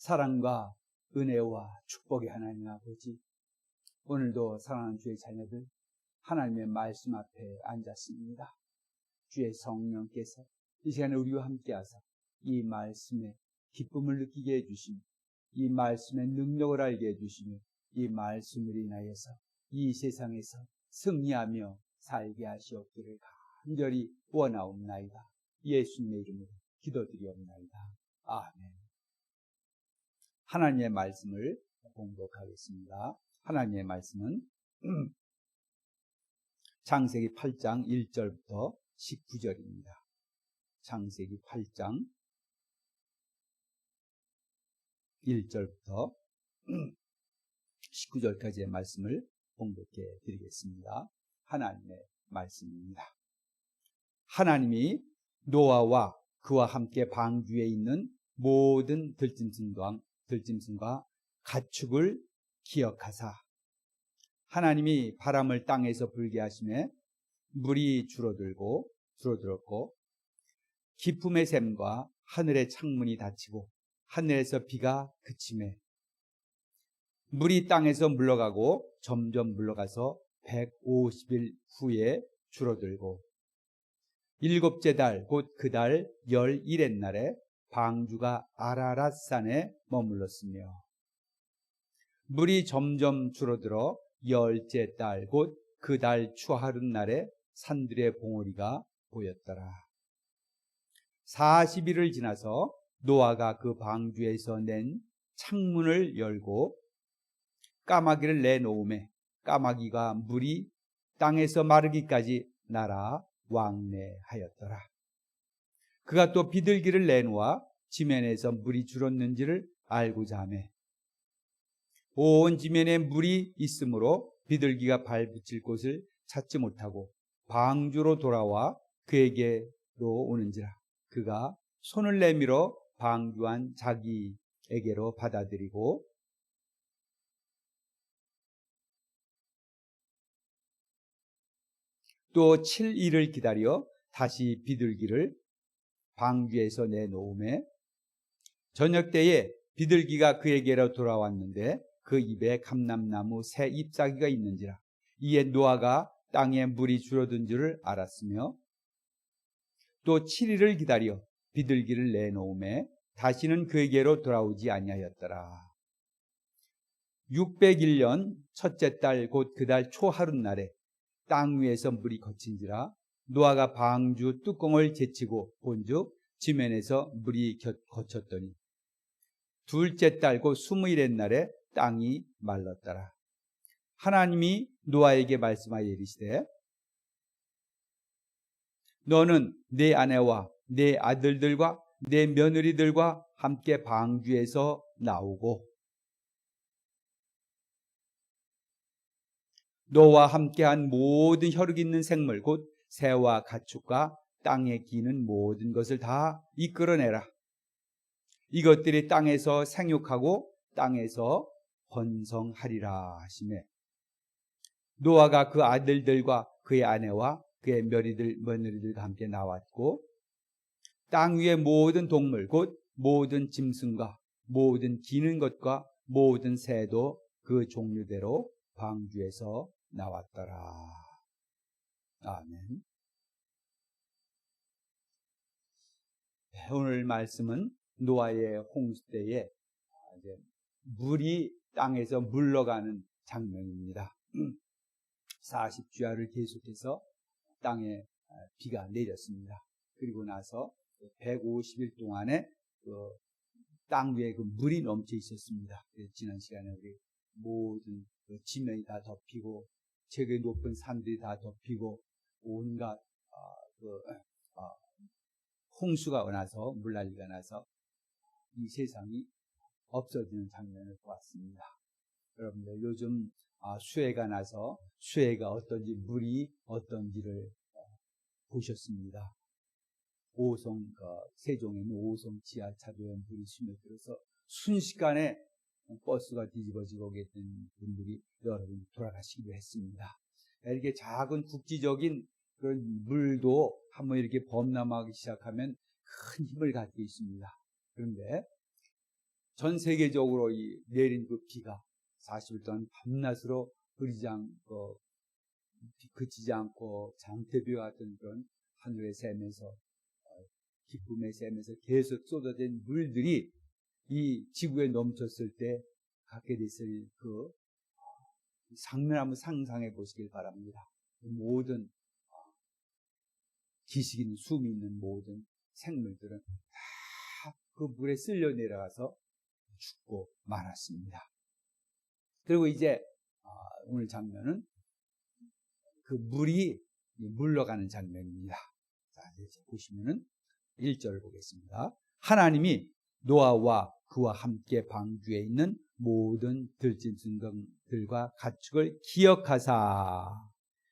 사랑과 은혜와 축복의 하나님 아버지, 오늘도 사랑하는 주의 자녀들 하나님의 말씀 앞에 앉았습니다. 주의 성령께서 이 시간에 우리와 함께 하사 이 말씀에 기쁨을 느끼게 해주시며, 이 말씀의 능력을 알게 해주시며, 이 말씀으로 인하여서 이 세상에서 승리하며 살게 하시옵기를 간절히 원하옵나이다. 예수님의 이름으로 기도드리옵나이다. 아멘. 하나님의 말씀을 공독하겠습니다. 하나님의 말씀은 창세기 8장 1절부터 19절입니다. 창세기 8장 1절부터 19절까지의 말씀을 공독해 드리겠습니다. 하나님의 말씀입니다. 하나님이 노아와 그와 함께 방주에 있는 모든 들짐승과 가축을 기억하사 하나님이 바람을 땅에서 불게 하심에 물이 줄어들었고 기품의 샘과 하늘의 창문이 닫히고 하늘에서 비가 그치매 물이 땅에서 물러가고 점점 물러가서 150일 후에 줄어들고 일곱째 달 곧 그 달 11의 날에 방주가 아라랏산에 머물렀으며 물이 점점 줄어들어 10째 달 곧 그 달 추하룻날에 산들의 봉우리가 보였더라. 40일을 지나서 노아가 그 방주에서 낸 창문을 열고 까마귀를 내놓음에 까마귀가 물이 땅에서 마르기까지 날아 왕래하였더라. 그가 또 비둘기를 내놓아 지면에서 물이 줄었는지를 알고자 하매 온 지면에 물이 있으므로 비둘기가 발 붙일 곳을 찾지 못하고 방주로 돌아와 그에게로 오는지라. 그가 손을 내밀어 방주한 자기에게로 받아들이고 또 7일을 기다려 다시 비둘기를 방주에서 내놓음에 저녁 때에 비둘기가 그에게로 돌아왔는데 그 입에 감람나무 새 잎사귀가 있는지라. 이에 노아가 땅에 물이 줄어든 줄을 알았으며 또 7일을 기다려 비둘기를 내놓음에 다시는 그에게로 돌아오지 아니하였더라. 601년 첫째 달 곧 그 달 초하룻날에 땅 위에서 물이 거친지라. 노아가 방주 뚜껑을 제치고 본즉 지면에서 물이 거쳤더니 둘째 달 곧 20일의 날에 땅이 말랐더라. 하나님이 노아에게 말씀하여 이르시되 너는 내 아내와 내 아들들과 내 며느리들과 함께 방주에서 나오고 너와 함께한 모든 혈육 있는 생물 곧 새와 가축과 땅에 기는 모든 것을 다 이끌어내라. 이것들이 땅에서 생육하고 땅에서 번성하리라 하시매 노아가 그 아들들과 그의 아내와 그의 며느리들과 함께 나왔고 땅 위의 모든 동물 곧 모든 짐승과 모든 기는 것과 모든 새도 그 종류대로 방주에서 나왔더라. 아멘. 오늘 말씀은 노아의 홍수 때에 물이 땅에서 물러가는 장면입니다. 40주야를 계속해서 땅에 비가 내렸습니다. 그리고 나서 150일 동안에 땅 위에 그 물이 넘쳐 있었습니다. 지난 시간에 우리 모든 지면이 다 덮이고 제게 높은 산들이 다 덮이고 온갖 홍수가 나서 물난리가 나서 이 세상이 없어지는 장면을 보았습니다. 여러분들 요즘 수해가 나서 수해가 어떤지 물이 어떤지를 보셨습니다. 세종에 있는 5송 지하차도에 물이 스며들어서 순식간에 버스가 뒤집어지고 계신 분들이 여러분 돌아가시기도 했습니다. 이렇게 작은 국지적인 그런 물도 한번 이렇게 범람하기 시작하면 큰 힘을 갖고 있습니다. 그런데 전 세계적으로 이 내린 그 비가 40일 동안 밤낮으로 흐리지 않고 그치지 않고 장대비와 같은 그런 하늘의 샘에서 기쁨의 샘에서 계속 쏟아진 물들이 이 지구에 넘쳤을 때 갖게 됐을 그 장면 한번 상상해 보시길 바랍니다. 모든 기식 있는 숨이 있는 모든 생물들은 다 그 물에 쓸려 내려가서 죽고 말았습니다. 그리고 이제 오늘 장면은 그 물이 물러가는 장면입니다. 자, 이제 보시면은 1절을 보겠습니다. 하나님이 노아와 그와 함께 방주에 있는 모든 들짐승들과 가축을 기억하사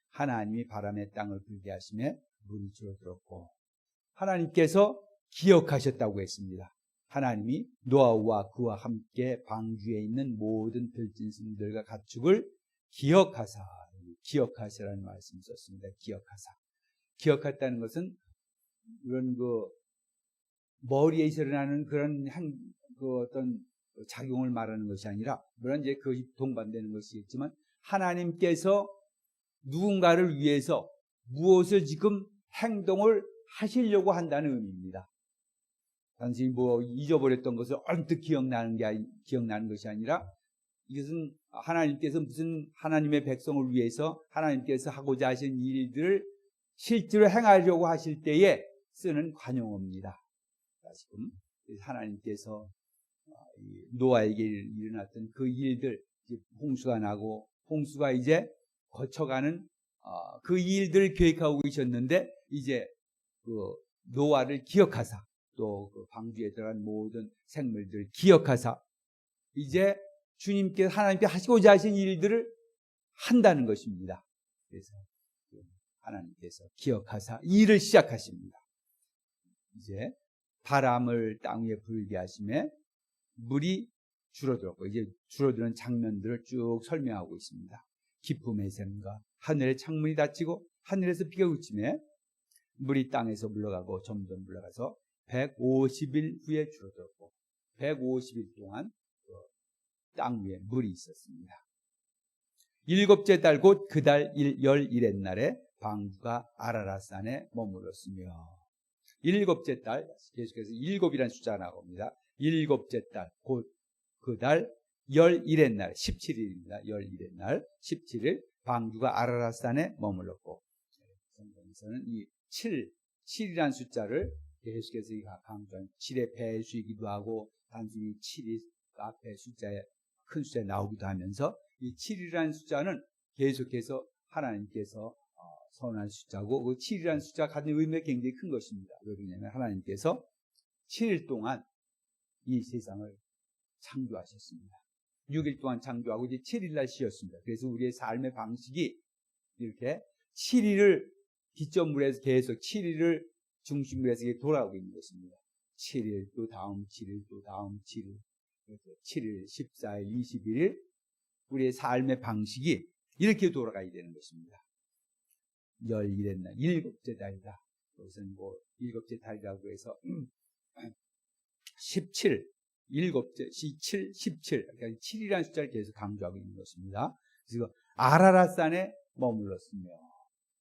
하나님이 바람에 땅을 불게 하시매 물이 줄어들었고, 하나님께서 기억하셨다고 했습니다. 하나님이 노아와 그와 함께 방주에 있는 모든 들짐승들과 가축을 기억하사, 기억하시라는 말씀을 썼습니다. 기억하사. 기억했다는 것은 이런 그 머리에 일어나는 그런 그 어떤 작용을 말하는 것이 아니라, 물론 이제 그것이 동반되는 것이겠지만, 하나님께서 누군가를 위해서 무엇을 지금 행동을 하시려고 한다는 의미입니다. 단순히 뭐 잊어버렸던 것을 언뜻 기억나는 것이 아니라, 이것은 하나님께서 무슨 하나님의 백성을 위해서 하나님께서 하고자 하신 일들을 실제로 행하려고 하실 때에 쓰는 관용어입니다. 지금 하나님께서 노아에게 일어났던 그 일들, 홍수가 나고 홍수가 이제 거쳐가는 그 일들을 계획하고 계셨는데, 이제 그 노아를 기억하사, 또 그 방주에 들어간 모든 생물들을 기억하사, 이제 주님께서 하나님께 하시고자 하신 일들을 한다는 것입니다. 그래서 하나님께서 기억하사 일을 시작하십니다. 이제 바람을 땅 위에 불게 하심에 물이 줄어들었고, 이제 줄어드는 장면들을 쭉 설명하고 있습니다. 기쁨의 샘과 하늘의 창문이 닫히고 하늘에서 비가 그치매 물이 땅에서 물러가고 점점 물러가서 150일 후에 줄어들었고, 150일 동안 땅 위에 물이 있었습니다. 7째 달 곧 그 달 11의 날에 방주가 아라랏산에 머물렀으며, 7째 달, 계속해서 7이라는 숫자가 나옵니다. 7째 달 곧 그 달 11의 날, 17일입니다. 11의 날 17일 방주가 아라랏산에 머물렀고, 성경에서는 이 7이라는 숫자를 계속해서 강조한 7의 배수이기도 하고, 단순히 7이 앞에 숫자에 큰 숫자에 나오기도 하면서, 이 7이라는 숫자는 계속해서 하나님께서 선언한 숫자고, 그 7이라는 숫자가 가진 의미가 굉장히 큰 것입니다. 왜 그러냐면 하나님께서 7일 동안 이 세상을 창조하셨습니다. 6일 동안 창조하고 이제 7일날 쉬었습니다. 그래서 우리의 삶의 방식이 이렇게 7일을 기점으로 해서 계속 7일을 중심으로 해서 돌아오고 있는 것입니다. 7일, 또 다음 7일, 또 다음 7일, 7일, 14일, 21일, 우리의 삶의 방식이 이렇게 돌아가야 되는 것입니다. 11의 날, 7째 달이다. 그것은 뭐 7째 달이라고 해서 17, 7째, 7, 17, 그러니까 7이라는 숫자를 계속 강조하고 있는 것입니다. 그래서 아라랏산에 머물렀으며,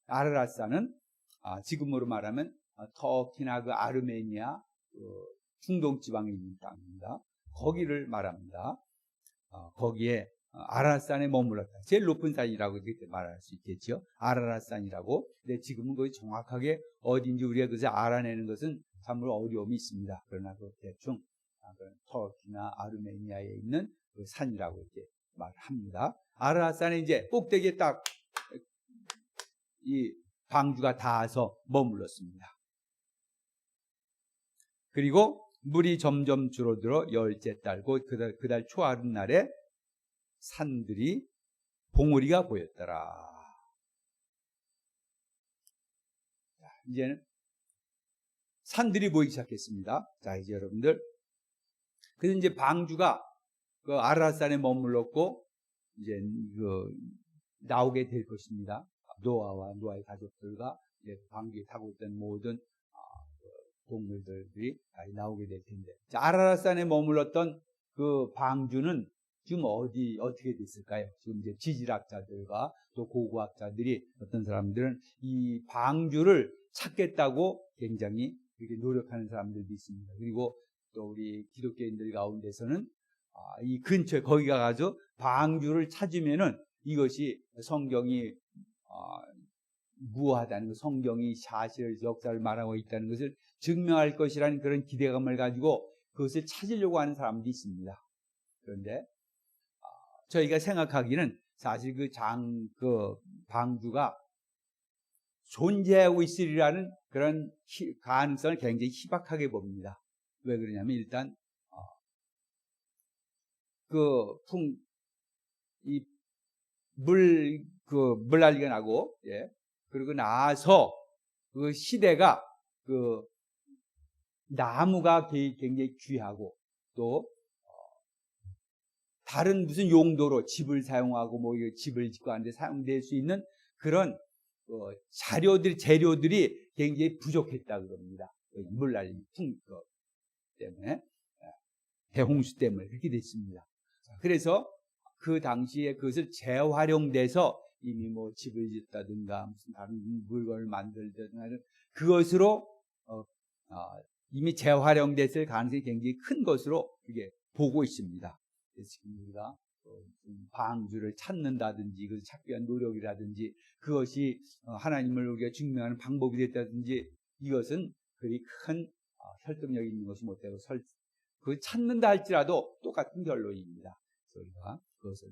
아라랏산은 지금으로 말하면 터키나 그 아르메니아 중동 지방에 있는 땅입니다. 거기를 말합니다. 거기에 아라랏산에 머물렀다. 제일 높은 산이라고 그렇게 말할 수 있겠죠. 아라랏산이라고. 근데 지금은 거의 정확하게 어딘지 우리가 그것을 알아내는 것은 참으로 어려움이 있습니다. 그러나 그 대충 터키나 아르메니아에 있는 그 산이라고 이렇게 말합니다. 아라랏산에 이제 꼭대기에 딱 이 방주가 닿아서 머물렀습니다. 그리고 물이 점점 줄어들어 10째 달 곧 그 달 초하룻날에 산들이 봉우리가 보였더라. 이제는 산들이 보이기 시작했습니다. 자, 이제 여러분들, 그래서 이제 방주가 그 아라랏산에 머물렀고, 이제 나오게 될 것입니다. 노아와 노아의 가족들과 이제 방주에 타고 있던 모든 동물들이 나오게 될 텐데, 자, 아라랏산에 머물렀던 그 방주는 지금 어떻게 됐을까요? 지금 이제 지질학자들과 또 고고학자들이 어떤 사람들은 이 방주를 찾겠다고 굉장히 이렇게 노력하는 사람들도 있습니다. 그리고 또 우리 기독교인들 가운데서는 이 근처에 거기 가서 방주를 찾으면은 이것이 성경이 무효하다는 것, 성경이 사실 역사를 말하고 있다는 것을 증명할 것이라는 그런 기대감을 가지고 그것을 찾으려고 하는 사람도 있습니다. 그런데 저희가 생각하기는 사실 그 방주가 존재하고 있으리라는 그런 가능성을 굉장히 희박하게 봅니다. 왜 그러냐면 일단 물난리가 나고, 예. 그리고 나서 그 시대가 나무가 굉장히 귀하고 또 다른 무슨 용도로 집을 사용하고 뭐 집을 짓고 하는데 사용될 수 있는 그런 재료들이 굉장히 부족했다 그럽니다. 물난리 때문에, 대홍수 때문에 그렇게 됐습니다. 그래서 그 당시에 그것을 재활용돼서 이미 뭐 집을 짓다든가 무슨 다른 물건을 만들다든가 그것으로 이미 재활용됐을 가능성이 굉장히 큰 것으로 그게 보고 있습니다. 그래서 지금 우리가 방주를 찾는다든지 그것을 찾기 위한 노력이라든지 그것이 하나님을 우리가 증명하는 방법이 됐다든지 이것은 그리 큰 설득력이 있는 것이 못되고 그 찾는다 할지라도 똑같은 결론입니다. 그래서 우리가 그것을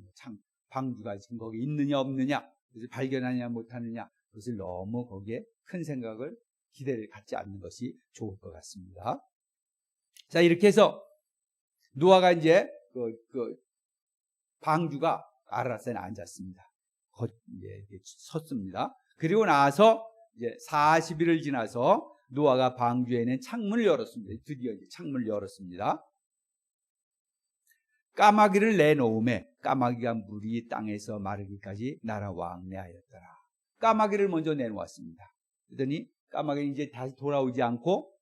방주가 지금 거기 있느냐 없느냐 그것을 발견하느냐 못하느냐 그것을 너무 거기에 큰 생각을 기대를 갖지 않는 것이 좋을 것 같습니다. 자, 이렇게 해서 노아가 이제 방주가 아라라산에 앉았습니다. 이제 섰습니다. 그리고 나서 이제 40일을 지나서 노아가 방주에 있는 창문을 열었습니다. 드디어 이제 창문을 열었습니다. 까마귀를 내놓음에 까마귀가 물이 땅에서 마르기까지 날아왕래하였더라. 까마귀를 먼저 내놓았습니다. 그러더니 까마귀는 이제 다시 돌아오지 않고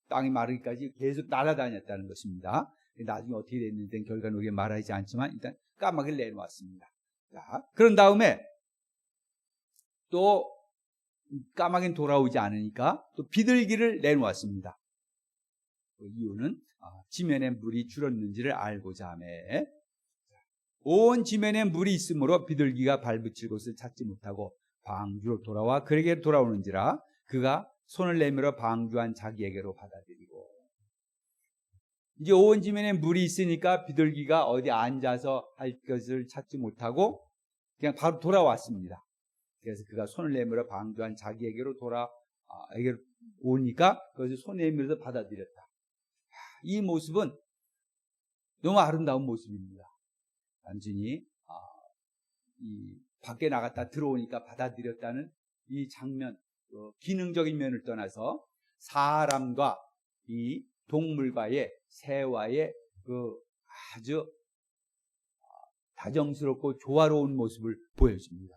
땅이 마르기까지 계속 날아다녔다는 것입니다. 나중에 어떻게 됐는지 결과는 우리가 말하지 않지만 일단 까마귀를 내놓았습니다. 자, 그런 다음에 또 까마귀는 돌아오지 않으니까 또 비둘기를 내놓았습니다. 그 이유는 지면에 물이 줄었는지를 알고자 하매 온 지면에 물이 있으므로 비둘기가 발붙일 곳을 찾지 못하고 방주로 돌아와 그에게 돌아오는지라 그가 손을 내밀어 방주한 자기에게로 받아들이고 이제 온 지면에 물이 있으니까 비둘기가 어디 앉아서 할 것을 찾지 못하고 그냥 바로 돌아왔습니다. 그래서 그가 손을 내밀어 방주한 자기에게로 에게로 오니까 그것을 손 내밀어서 받아들였다. 이 모습은 너무 아름다운 모습입니다. 단순히 이 밖에 나갔다 들어오니까 받아들였다는 이 장면, 기능적인 면을 떠나서 사람과 이 동물과의 새와의 아주 다정스럽고 조화로운 모습을 보여줍니다.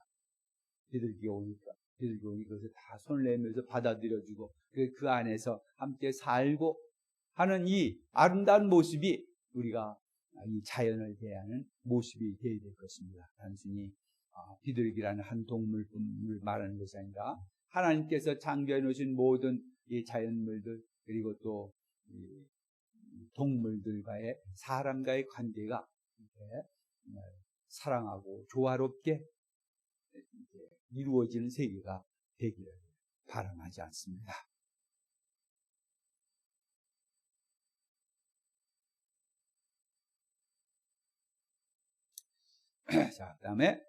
비둘기가 오니까 그것을 다 손을 내밀어서 받아들여주고 그 안에서 함께 살고 하는 이 아름다운 모습이 우리가 이 자연을 대하는 모습이 되어야 될 것입니다. 단순히 비둘기라는 한 동물뿐을 말하는 것이 아니라 하나님께서 창조해 놓으신 모든 이 자연물들 그리고 또 이 동물들과의 사람과의 관계가 사랑하고 조화롭게 이루어지는 세계가 되기를 바람하지 않습니다. 자, 그 다음에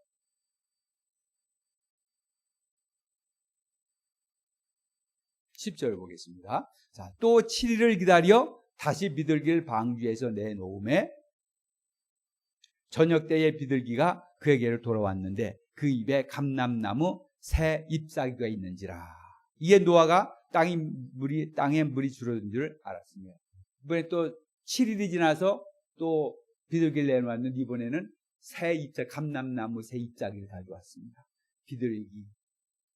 10절 보겠습니다. 자, 또 7일을 기다려 다시 비둘기를 방주에서 내놓음에 저녁 때에 비둘기가 그에게로 돌아왔는데 그 입에 감람나무 새 잎사귀가 있는지라. 이게 노아가 땅에 물이 줄어든 줄 알았습니다. 이번에 또 7일이 지나서 또 비둘기를 내놓았는데 이번에는 감람나무 새 잎사귀를 가져왔습니다. 비둘기,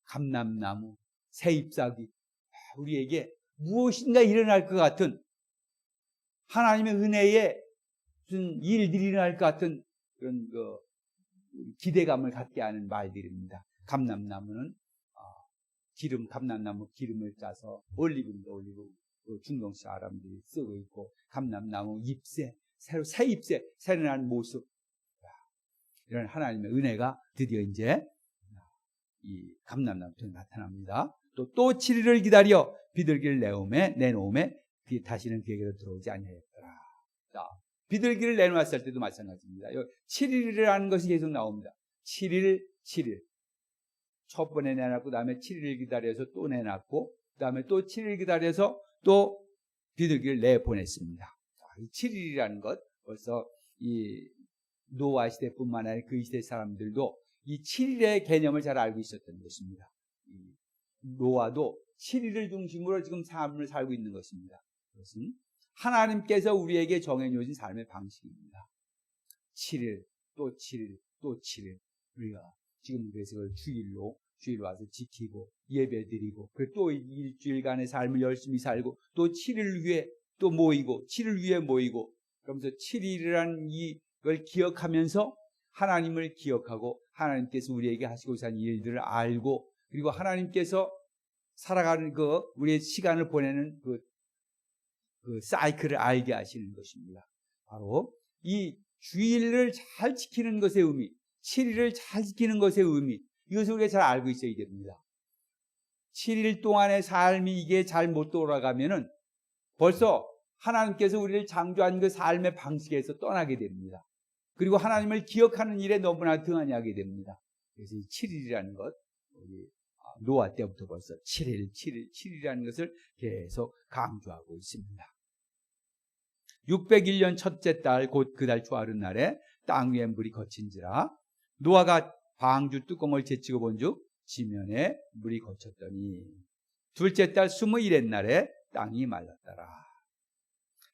감람나무, 새 잎사귀. 우리에게 무엇인가 일어날 것 같은 하나님의 은혜의 무슨 일들이 일어날 것 같은 그런 그 기대감을 갖게 하는 말들입니다. 감람나무는 감람나무 기름을 짜서 올리브도 올리고 중동식 사람들이 쓰고 있고, 감람나무 잎새, 새 잎새, 새로운 모습, 이런 하나님의 은혜가 드디어 이제 이 감람나무에 나타납니다. 또 7일을 기다려 비둘기를 내놓음에 다시는 그에게로 들어오지 아니하였더라. 자, 비둘기를 내놓았을 때도 마찬가지입니다. 7일이라는 것이 계속 나옵니다. 7일. 첫 번에 내놨고, 그 다음에 7일을 기다려서 또 내놨고, 그 다음에 또 7일 기다려서 또 비둘기를 내보냈습니다. 이 7일이라는 것, 벌써 이 노아 시대뿐만 아니라 그 시대 사람들도 이 7일의 개념을 잘 알고 있었던 것입니다. 노아도 7일을 중심으로 지금 삶을 살고 있는 것입니다. 그것은 하나님께서 우리에게 정해놓으신 삶의 방식입니다. 7일, 또 7일, 또 7일. 우리가 지금 그래서 그걸 주일 와서 지키고 예배 드리고, 그리고 또 일주일간의 삶을 열심히 살고, 또 7일 위에 또 모이고, 7일 위에 모이고, 그러면서 7일이라는 이걸 기억하면서 하나님을 기억하고, 하나님께서 우리에게 하시고자 하는 일들을 알고, 그리고 하나님께서 살아가는 우리의 시간을 보내는 그 사이클을 알게 하시는 것입니다. 바로 이 주일을 잘 지키는 것의 의미, 7일을 잘 지키는 것의 의미, 이것을 우리가 잘 알고 있어야 됩니다. 7일 동안의 삶이 이게 잘 못 돌아가면은 벌써 하나님께서 우리를 창조한 그 삶의 방식에서 떠나게 됩니다. 그리고 하나님을 기억하는 일에 너무나 등한히 하게 됩니다. 그래서 이 7일이라는 것, 우리 노아 때부터 벌써 7일이라는 것을 계속 강조하고 있습니다. 601년 첫째 달 곧 그 달 초하룻 날에 땅 위에 물이 거친지라 노아가 방주 뚜껑을 제치고 본즉 지면에 물이 거쳤더니 둘째 달 21의 날에 땅이 말랐더라.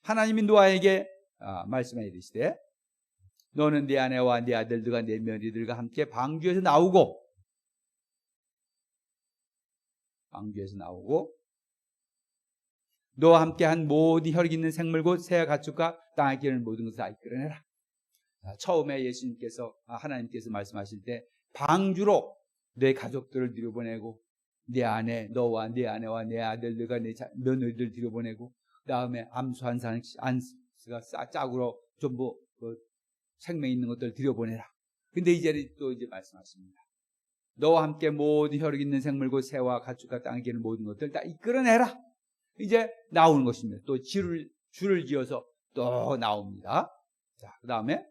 하나님이 노아에게 말씀해 이르시되 너는 네 아내와 네 아들들과 네 며느리들과 함께 방주에서 나오고 너와 함께한 모든 혈기 있는 생물 곧 새와 가축과 땅에 기르는 모든 것을 다 이끌어내라. 처음에 예수님께서 하나님께서 말씀하실 때 방주로 내 가족들을 들여보내고 내 아내 너와 내 아내와 내 아들들과 내 며느리들 들여보내고 그다음에 암수 한 안스가 짝으로 전부 생명 있는 것들 들여보내라. 근데 이제 또 말씀하십니다. 너와 함께 모든 혈육 있는 생물 곧 새와 가축과 땅에 기는 모든 것들 다 이끌어내라. 이제 나오는 것입니다. 또 줄을 지어서 또 나옵니다. 자, 그 다음에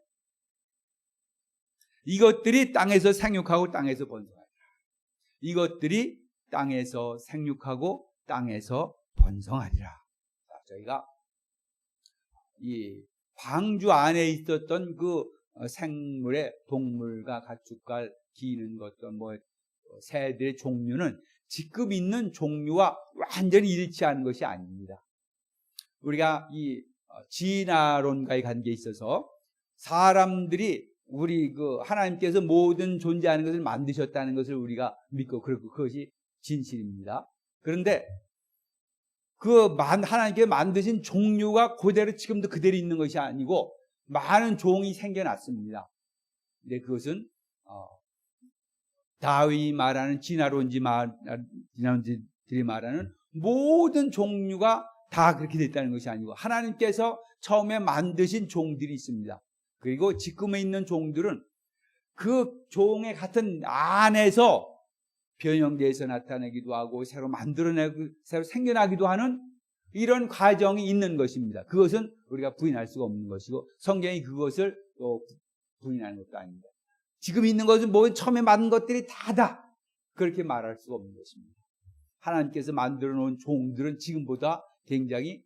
이것들이 땅에서 생육하고 땅에서 번성하리라. 이것들이 땅에서 생육하고 땅에서 번성하리라. 자, 저희가 이 방주 안에 있었던 그 생물의 동물과 가축과 기는 것들 새들의 종류는 지금 있는 종류와 완전히 일치하는 것이 아닙니다. 우리가 이 진화론과의 관계에 있어서 사람들이 우리 하나님께서 모든 존재하는 것을 만드셨다는 것을 우리가 믿고 그것이 진실입니다. 그런데 하나님께서 만드신 종류가 그대로 그대로 있는 것이 아니고 많은 종이 생겨났습니다. 근데 그것은 다윈이 말하는 진화론들이 말하는 모든 종류가 다 그렇게 됐다는 것이 아니고 하나님께서 처음에 만드신 종들이 있습니다. 그리고 지금에 있는 종들은 그 종의 같은 안에서 변형돼서 나타나기도 하고 새로 만들어내고 새로 생겨나기도 하는 이런 과정이 있는 것입니다. 그것은 우리가 부인할 수가 없는 것이고 성경이 그것을 또 부인하는 것도 아닙니다. 지금 있는 것은 처음에 만든 것들이 다다 그렇게 말할 수가 없는 것입니다. 하나님께서 만들어 놓은 종들은 지금보다 굉장히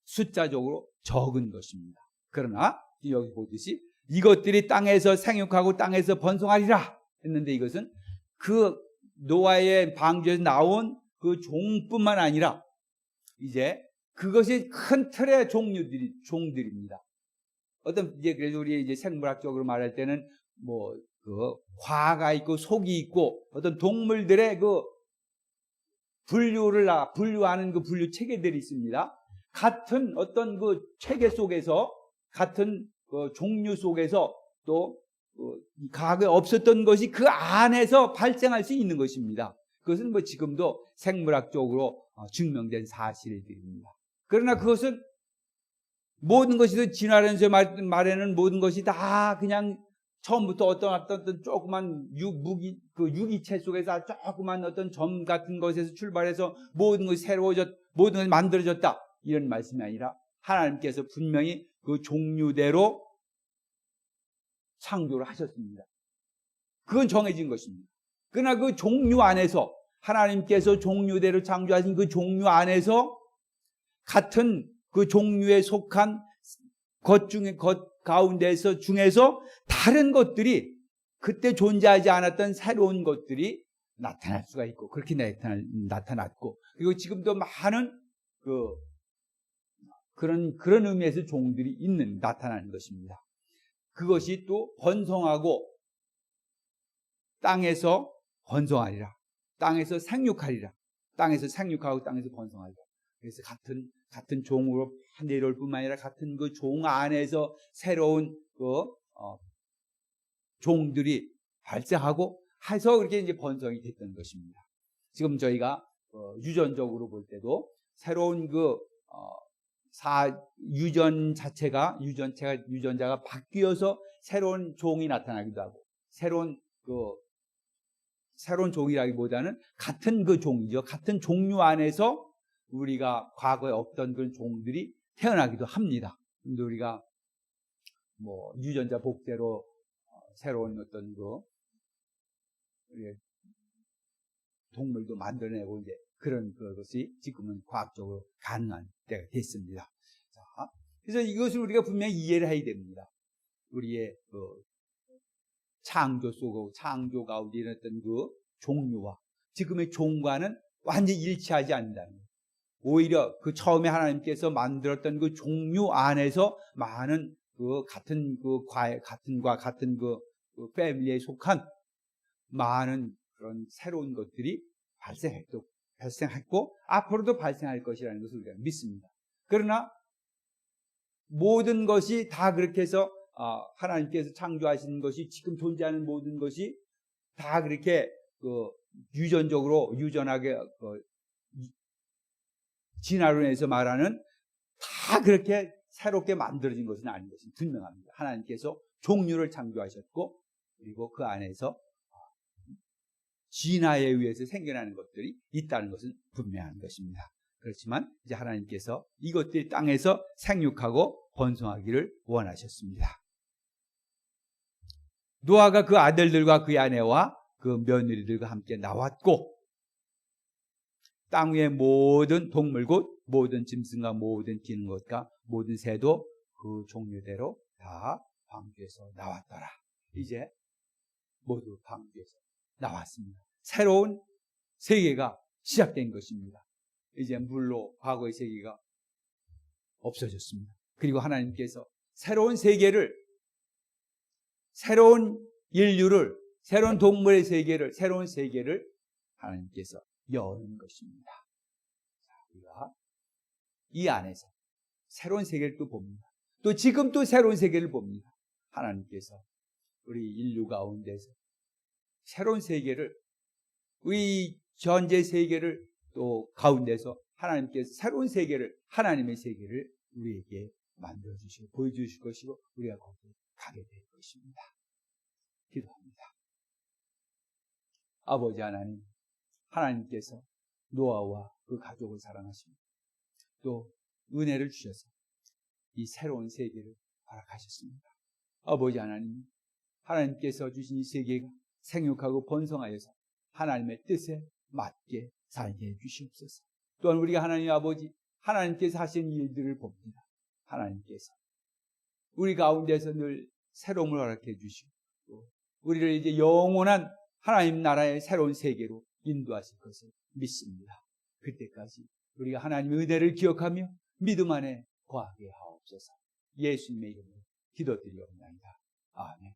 숫자적으로 적은 것입니다. 그러나 여기 보듯이 이것들이 땅에서 생육하고 땅에서 번성하리라 했는데 이것은 그 노아의 방주에서 나온 그 종뿐만 아니라 이제 그것이 큰 틀의 종들입니다. 그래서 우리 이제 생물학적으로 말할 때는 과가 있고 속이 있고 어떤 동물들의 분류하는 분류 체계들이 있습니다. 같은 어떤 체계 속에서 같은 그 종류 속에서 또 과거에 없었던 것이 그 안에서 발생할 수 있는 것입니다. 그것은 뭐 지금도 생물학적으로 증명된 사실들입니다. 그러나 그것은 모든 것이 진화론에서 말하는 모든 것이 다 그냥 처음부터 어떤 조그만 유기체 속에서 조그만 어떤 점 같은 것에서 출발해서 모든 것이 모든 것이 만들어졌다. 이런 말씀이 아니라 하나님께서 분명히 그 종류대로 창조를 하셨습니다. 그건 정해진 것입니다. 그러나 그 종류 안에서 하나님께서 종류대로 창조하신 그 종류 안에서 같은 그 종류에 속한 것 중에서 다른 것들이 그때 존재하지 않았던 새로운 것들이 나타날 수가 있고 그렇게 나타났고 그리고 지금도 많은 그런 의미에서 종들이 나타나는 것입니다. 그것이 또 번성하고 땅에서 번성하리라. 땅에서 생육하리라. 땅에서 생육하고 땅에서 번성하리라. 그래서 같은 종으로 내려올 뿐만 아니라 같은 그 종 안에서 새로운 종들이 발생하고 해서 그렇게 이제 번성이 됐던 것입니다. 지금 저희가 유전적으로 볼 때도 새로운 유전자가 바뀌어서 새로운 종이 나타나기도 하고 새로운 종이라기보다는 같은 그 종이죠. 같은 종류 안에서 우리가 과거에 없던 그런 종들이 태어나기도 합니다. 근데 우리가 뭐 유전자 복제로 새로운 어떤 동물도 만들어내고 이제 그런 것이 지금은 과학적으로 가능한 때가 됐습니다. 자, 그래서 이것을 우리가 분명히 이해를 해야 됩니다. 우리의 창조 가운데 일어났던 그 종류와 지금의 종과는 완전히 일치하지 않는다는 거예요. 오히려 그 처음에 하나님께서 만들었던 그 종류 안에서 많은 같은 패밀리에 속한 많은 그런 새로운 것들이 발생했고 앞으로도 발생할 것이라는 것을 우리가 믿습니다. 그러나 모든 것이 다 그렇게 해서 하나님께서 창조하신 것이 지금 존재하는 모든 것이 다 그렇게 유전하게 진화론에서 말하는 다 그렇게 새롭게 만들어진 것은 아닌 것은 분명합니다. 하나님께서 종류를 창조하셨고 그리고 그 안에서 진화에 의해서 생겨나는 것들이 있다는 것은 분명한 것입니다. 그렇지만 이제 하나님께서 이것들이 땅에서 생육하고 번성하기를 원하셨습니다. 노아가 그 아들들과 그의 아내와 그 며느리들과 함께 나왔고 땅 위의 모든 동물 곧 모든 짐승과 모든 기는 것과 모든 새도 그 종류대로 다 방주에서 나왔더라. 이제 모두 방주에서 나왔습니다. 새로운 세계가 시작된 것입니다. 이제 물로 과거의 세계가 없어졌습니다. 그리고 하나님께서 새로운 세계를, 새로운 인류를, 새로운 동물의 세계를, 새로운 세계를 하나님께서 여는 것입니다. 우리가 이 안에서 새로운 세계를 또 봅니다. 또 지금 또 새로운 세계를 봅니다. 하나님께서 우리 인류 가운데서 새로운 세계를, 우리 현재 세계를 또 가운데서 하나님께서 새로운 세계를, 하나님의 세계를 우리에게 만들어주시고 보여주실 것이고 우리가 거기에 가게 될 것입니다. 기도합니다. 아버지 하나님, 하나님께서 노아와 그 가족을 사랑하십니다. 또 은혜를 주셔서 이 새로운 세계를 허락하셨습니다. 아버지 하나님, 하나님께서 주신 이 세계가 생육하고 번성하여서 하나님의 뜻에 맞게 살게 해주시옵소서. 또한 우리가 하나님 아버지, 하나님께서 하신 일들을 봅니다. 하나님께서 우리 가운데서 늘 새로움을 허락해 주시고 또 우리를 이제 영원한 하나님 나라의 새로운 세계로 인도하실 것을 믿습니다. 그때까지 우리가 하나님의 은혜를 기억하며 믿음 안에 거하게 하옵소서. 예수님의 이름으로 기도드리옵나이다. 아멘.